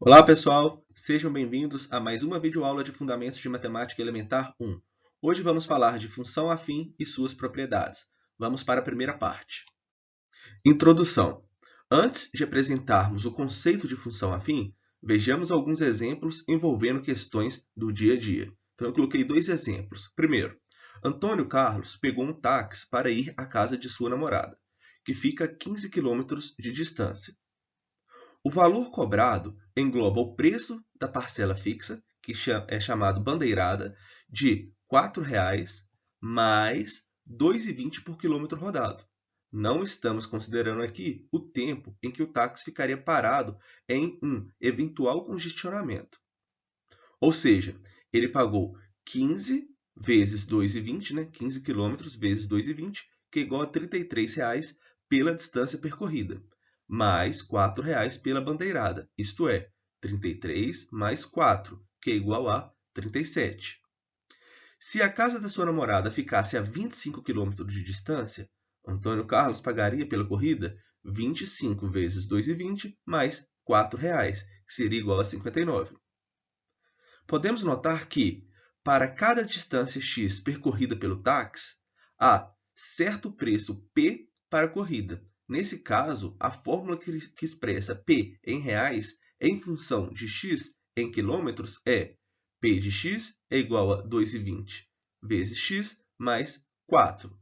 Olá, pessoal! Sejam bem-vindos a mais uma videoaula de Fundamentos de Matemática Elementar 1. Hoje vamos falar de função afim e suas propriedades. Vamos para a primeira parte. Introdução. Antes de apresentarmos o conceito de função afim, vejamos alguns exemplos envolvendo questões do dia a dia. Então, eu coloquei dois exemplos. Primeiro, Antônio Carlos pegou um táxi para ir à casa de sua namorada, que fica a 15 quilômetros de distância. O valor cobrado engloba o preço da parcela fixa, que é chamado bandeirada, de R$ 4,00 mais R$ 2,20 por quilômetro rodado. Não estamos considerando aqui o tempo em que o táxi ficaria parado em um eventual congestionamento. Ou seja, ele pagou 15 vezes 2,20, né? 15 quilômetros vezes 2,20, que é igual a R$ 33,00 pela distância percorrida, mais R$ 4,00 pela bandeirada, isto é, 33 mais 4, que é igual a 37. Se a casa da sua namorada ficasse a 25 quilômetros de distância, Antônio Carlos pagaria pela corrida 25 vezes 2,20 mais R$ 4,00, que seria igual a 59. Podemos notar que, para cada distância x percorrida pelo táxi, há certo preço P para a corrida. Nesse caso, a fórmula que expressa P em reais em função de x em quilômetros é P de x é igual a 2,20 vezes x mais 4,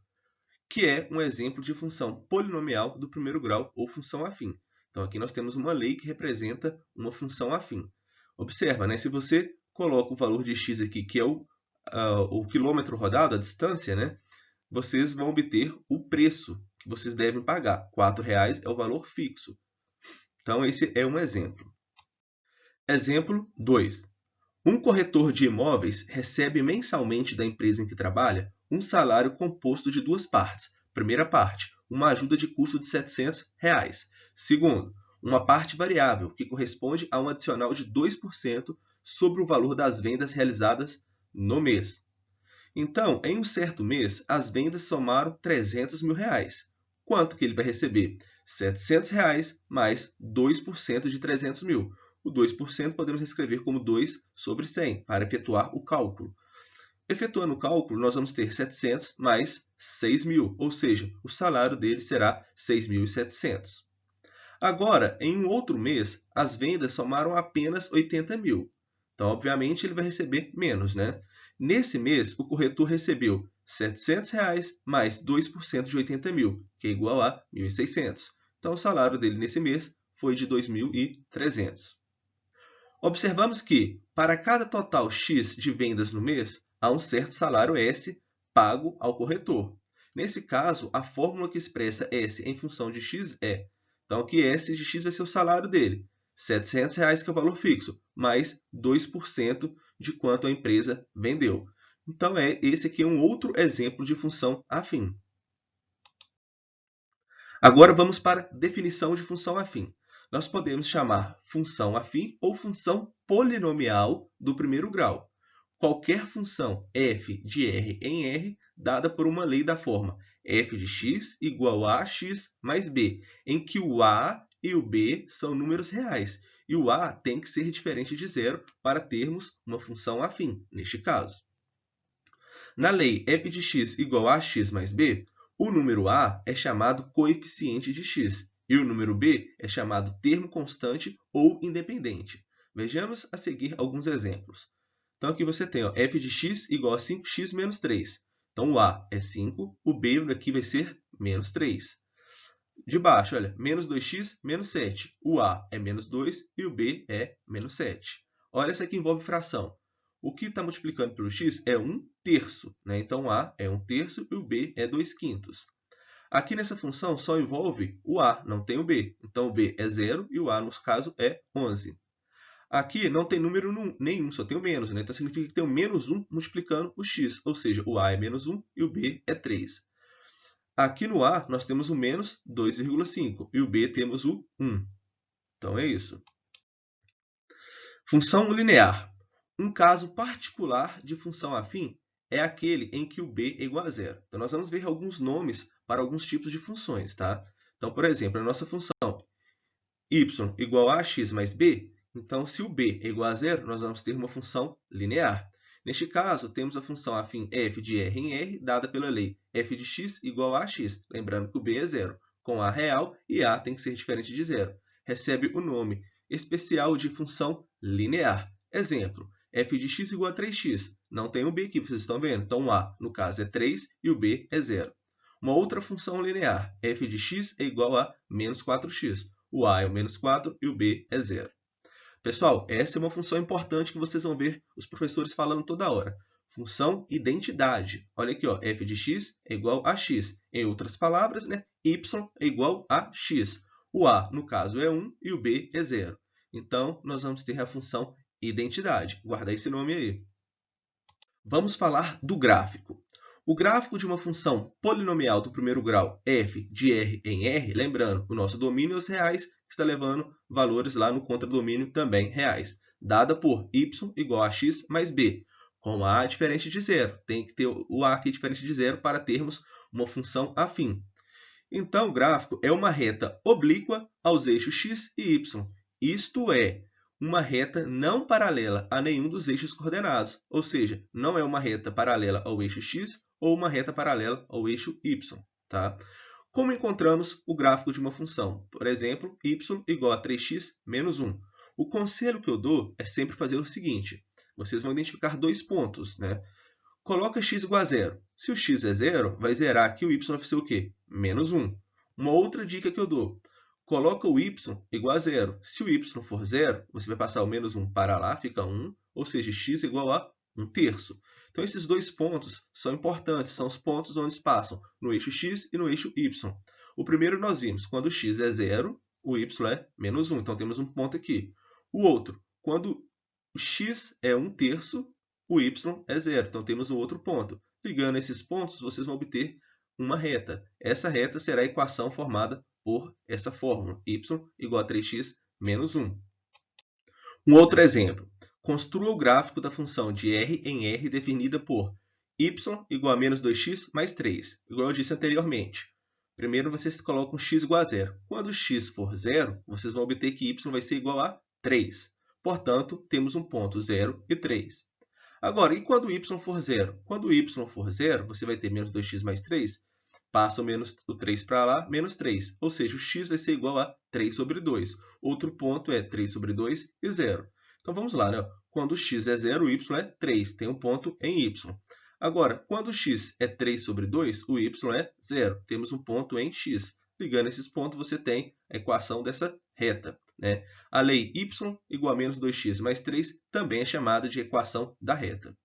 que é um exemplo de função polinomial do primeiro grau ou função afim. Então, aqui nós temos uma lei que representa uma função afim. Observa, né? Se você coloca o valor de x aqui, que é o quilômetro rodado, a distância, né? Vocês vão obter o preço que vocês devem pagar. R$ 4,00 é o valor fixo. Então, esse é um exemplo. Exemplo 2. Um corretor de imóveis recebe mensalmente da empresa em que trabalha um salário composto de duas partes. Primeira parte, uma ajuda de custo de R$ 700. Segundo, uma parte variável, que corresponde a um adicional de 2% sobre o valor das vendas realizadas no mês. Então, em um certo mês, as vendas somaram R$ 300 mil. Quanto que ele vai receber? R$ 700 mais 2% de 300 mil. O 2% podemos escrever como 2 sobre 100 para efetuar o cálculo. Efetuando o cálculo, nós vamos ter 700 mais 6 mil, ou seja, o salário dele será 6.700. Agora, em um outro mês, as vendas somaram apenas 80 mil. Então, obviamente, ele vai receber menos, né? Nesse mês, o corretor recebeu R$ 700 mais 2% de 80 mil, que é igual a 1.600. Então, o salário dele nesse mês foi de 2.300. Observamos que, para cada total X de vendas no mês, há um certo salário S pago ao corretor. Nesse caso, a fórmula que expressa S em função de X é, então aqui S de X vai ser o salário dele, R$ 700 que é o valor fixo, mais 2% de quanto a empresa vendeu. Então, esse aqui é um outro exemplo de função afim. Agora vamos para a definição de função afim. Nós podemos chamar função afim ou função polinomial do primeiro grau. Qualquer função f de R em R dada por uma lei da forma f de x igual a x mais b, em que o a e o b são números reais, e o a tem que ser diferente de zero para termos uma função afim, neste caso. Na lei f de x igual a x mais b, o número a é chamado coeficiente de x e o número b é chamado termo constante ou independente. Vejamos a seguir alguns exemplos. Então, aqui você tem f de x igual a 5x menos 3. Então, o a é 5, o b aqui vai ser menos 3. De baixo, olha, menos 2x menos 7. O a é menos 2 e o b é menos 7. Olha, essa aqui envolve fração. O que está multiplicando pelo x é 1/3, né? Então, a é 1/3 e o b é 2/5. Aqui nessa função só envolve o a, não tem o b. Então, o b é 0 e o a, no caso, é 11. Aqui não tem número nenhum, só tem o menos, né? Então, significa que tem o menos 1 multiplicando o x, ou seja, o a é menos 1 e o b é 3. Aqui no a, nós temos o menos 2,5 e o b temos o 1. Então, é isso. Função linear. Um caso particular de função afim é aquele em que o b é igual a zero. Então, nós vamos ver alguns nomes para alguns tipos de funções, tá? Então, por exemplo, a nossa função y igual a x mais b, Então, se o b é igual a zero, nós vamos ter uma função linear. Neste caso, temos a função afim f de r em r, dada pela lei f de x igual a x. Lembrando que o b é zero, com a real e a tem que ser diferente de zero. Recebe o nome especial de função linear. Exemplo, f de x igual a 3x. Não tem o b aqui, vocês estão vendo? Então, o a, no caso, é 3 e o b é 0. Uma outra função linear, f de x é igual a menos 4x. O a é o menos 4 e o b é 0. Pessoal, essa é uma função importante que vocês vão ver os professores falando toda hora. Função identidade. Olha aqui, ó, f de x é igual a x. Em outras palavras, né, y é igual a x. O a, no caso, é 1 e o b é 0. Então, nós vamos ter a função identidade. Guarda esse nome aí. Vamos falar do gráfico. O gráfico de uma função polinomial do primeiro grau f de r em r, lembrando, o nosso domínio é os reais, que está levando valores lá no contradomínio também reais, dada por y igual a x mais b, com a diferente de zero. Tem que ter o a aqui diferente de zero para termos uma função afim. Então, o gráfico é uma reta oblíqua aos eixos x e y. Isto é, uma reta não paralela a nenhum dos eixos coordenados, ou seja, não é uma reta paralela ao eixo x ou uma reta paralela ao eixo y. Tá? Como encontramos o gráfico de uma função? Por exemplo, y igual a 3x menos 1. O conselho que eu dou é sempre fazer o seguinte. Vocês vão identificar dois pontos, né? Coloca x igual a zero. Se o x é zero, vai zerar aqui o y vai ser o quê? Menos 1. Uma outra dica que eu dou. Coloca o y igual a zero. Se o y for zero, você vai passar o menos 1 para lá, fica 1, ou seja, x igual a 1/3. Então, esses dois pontos são importantes, são os pontos onde passam no eixo x e no eixo y. O primeiro nós vimos, quando x é zero, o y é menos 1, então temos um ponto aqui. O outro, quando o x é 1/3, o y é zero, então temos um outro ponto. Ligando esses pontos, vocês vão obter uma reta. Essa reta será a equação formada por essa fórmula, y igual a 3x menos 1. Um outro exemplo. Construa o gráfico da função de r em r definida por y igual a menos 2x mais 3, igual eu disse anteriormente. Primeiro, vocês colocam x igual a zero. Quando x for zero, vocês vão obter que y vai ser igual a 3. Portanto, temos um ponto 0 e 3. Agora, e quando y for zero? Quando y for zero, você vai ter menos 2x mais 3, passa o 3 para lá, menos 3. Ou seja, o x vai ser igual a 3 sobre 2. Outro ponto é 3 sobre 2 e 0. Então, vamos lá, né? Quando x é 0, o y é 3. Tem um ponto em y. Agora, quando x é 3 sobre 2, o y é 0. Temos um ponto em x. Ligando esses pontos, você tem a equação dessa reta, né? A lei y igual a menos 2x mais 3 também é chamada de equação da reta.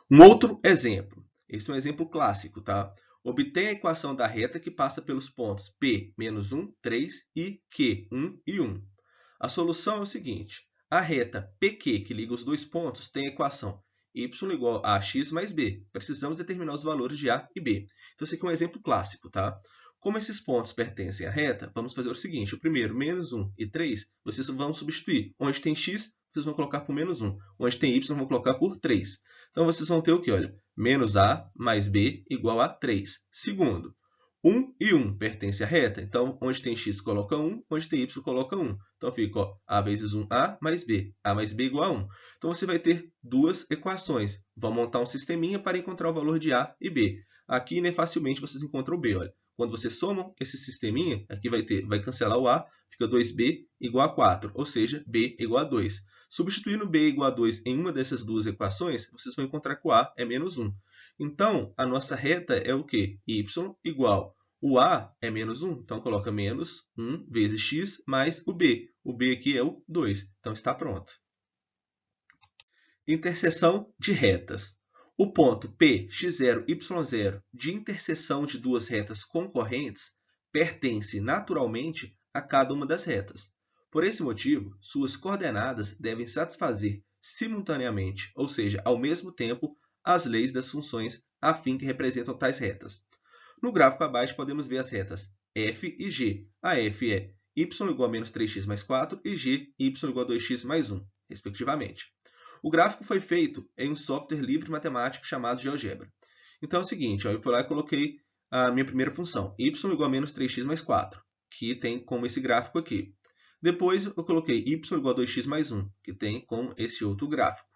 Um outro exemplo. Esse é um exemplo clássico, tá? Obtenha a equação da reta que passa pelos pontos P, menos 1, 3 e Q, 1 e 1. A solução é o seguinte. A reta PQ, que liga os dois pontos, tem a equação y igual a x mais b. Precisamos determinar os valores de a e b. Então, esse aqui é um exemplo clássico, tá? Como esses pontos pertencem à reta, vamos fazer o seguinte. O primeiro, menos 1 e 3, vocês vão substituir. Onde tem x, vocês vão colocar por menos 1. Onde tem y, vão colocar por 3. Então, vocês vão ter o quê? Olha, menos a mais b igual a 3. Segundo, 1 e 1 pertencem à reta. Então, onde tem x, coloca 1. Onde tem y, coloca 1. Então, fica ó, a vezes 1a mais b. A mais b igual a 1. Então, você vai ter duas equações. Vamos montar um sisteminha para encontrar o valor de a e b. Aqui, né, facilmente, vocês encontram o b. Olha. Quando vocês somam esse sisteminha, aqui vai cancelar o a, fica 2b igual a 4, ou seja, b igual a 2. Substituindo b igual a 2 em uma dessas duas equações, vocês vão encontrar que o a é menos 1. Então, a nossa reta é o quê? Y igual. O a é menos 1, então coloca menos 1 vezes x mais o b. O b aqui é o 2, então está pronto. Interseção de retas. O ponto P, x0, y0 de interseção de duas retas concorrentes pertence naturalmente a cada uma das retas. Por esse motivo, suas coordenadas devem satisfazer simultaneamente, ou seja, ao mesmo tempo, as leis das funções afim que representam tais retas. No gráfico abaixo, podemos ver as retas f e g. A f é y igual a menos 3x mais 4 e g, y igual a 2x mais 1, respectivamente. O gráfico foi feito em um software livre matemático chamado GeoGebra. Então é o seguinte, ó, eu fui lá e coloquei a minha primeira função, y igual a menos 3x mais 4, que tem como esse gráfico aqui. Depois eu coloquei y igual a 2x mais 1, que tem com esse outro gráfico.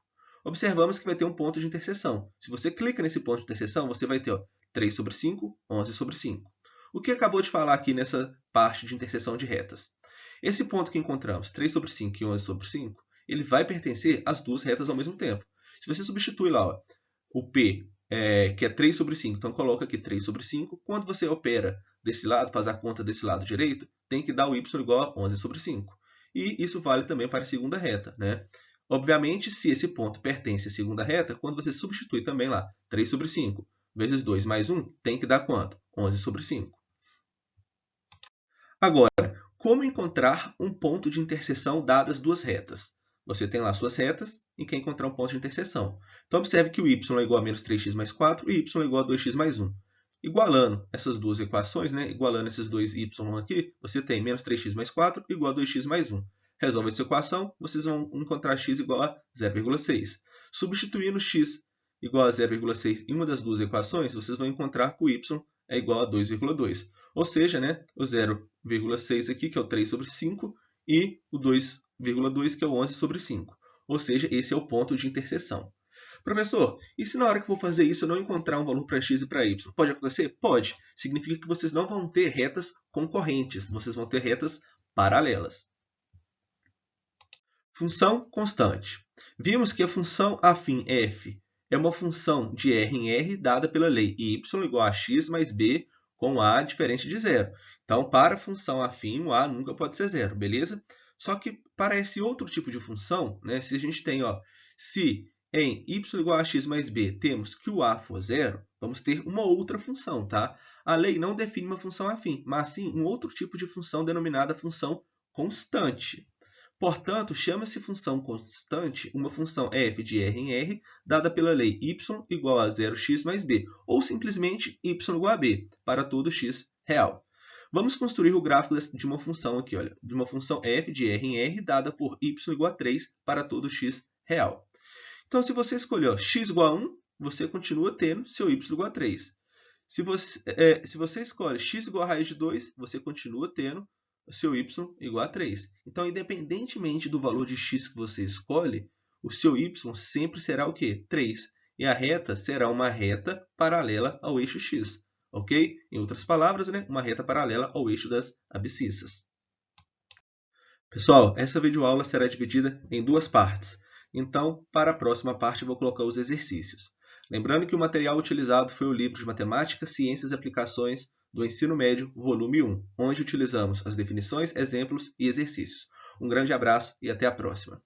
Observamos que vai ter um ponto de interseção. Se você clica nesse ponto de interseção, você vai ter 3 sobre 5, 11 sobre 5. O que acabou de falar aqui nessa parte de interseção de retas? Esse ponto que encontramos, 3 sobre 5 e 11 sobre 5, ele vai pertencer às duas retas ao mesmo tempo. Se você substitui lá o P, que é 3 sobre 5, então coloca aqui 3 sobre 5. Quando você opera desse lado, faz a conta desse lado direito, tem que dar o y igual a 11 sobre 5. E isso vale também para a segunda reta, né? Obviamente, se esse ponto pertence à segunda reta, quando você substitui também lá 3 sobre 5 vezes 2 mais 1, tem que dar quanto? 11 sobre 5. Agora, como encontrar um ponto de interseção dadas duas retas? Você tem lá suas retas e quer encontrar um ponto de interseção. Então, observe que o y é igual a menos 3x mais 4 e y é igual a 2x mais 1. Igualando essas duas equações, né? Igualando esses dois y aqui, você tem menos 3x mais 4 igual a 2x mais 1. Resolve essa equação, vocês vão encontrar x igual a 0,6. Substituindo x igual a 0,6 em uma das duas equações, vocês vão encontrar que o y é igual a 2,2. Ou seja, né, o 0,6 aqui, que é o 3 sobre 5, e o 2,2, que é o 11 sobre 5. Ou seja, esse é o ponto de interseção. Professor, e se na hora que eu vou fazer isso eu não encontrar um valor para x e para y? Pode acontecer? Pode. Significa que vocês não vão ter retas concorrentes, vocês vão ter retas paralelas. Função constante. Vimos que a função afim f é uma função de R em R dada pela lei y igual a x mais b com a diferente de zero. Então, para a função afim, o a nunca pode ser zero, beleza? Só que para esse outro tipo de função, né, se a gente tem, se em y igual a x mais b temos que o a for zero, vamos ter uma outra função, tá? A lei não define uma função afim, mas sim um outro tipo de função denominada função constante. Portanto, chama-se função constante uma função f de R em R dada pela lei y igual a 0x mais b, ou simplesmente y igual a b, para todo x real. Vamos construir o gráfico de uma função aqui, olha, de uma função f de R em R dada por y igual a 3 para todo x real. Então, se você escolher x igual a 1, você continua tendo seu y igual a 3. Se você escolhe x igual a raiz de 2, você continua tendo o seu y igual a 3. Então, independentemente do valor de x que você escolhe, o seu y sempre será o quê? 3. E a reta será uma reta paralela ao eixo x. Ok? Em outras palavras, né? Uma reta paralela ao eixo das abscissas. Pessoal, essa videoaula será dividida em duas partes. Então, para a próxima parte, eu vou colocar os exercícios. Lembrando que o material utilizado foi o livro de Matemática, Ciências e Aplicações do Ensino Médio, volume 1, onde utilizamos as definições, exemplos e exercícios. Um grande abraço e até a próxima!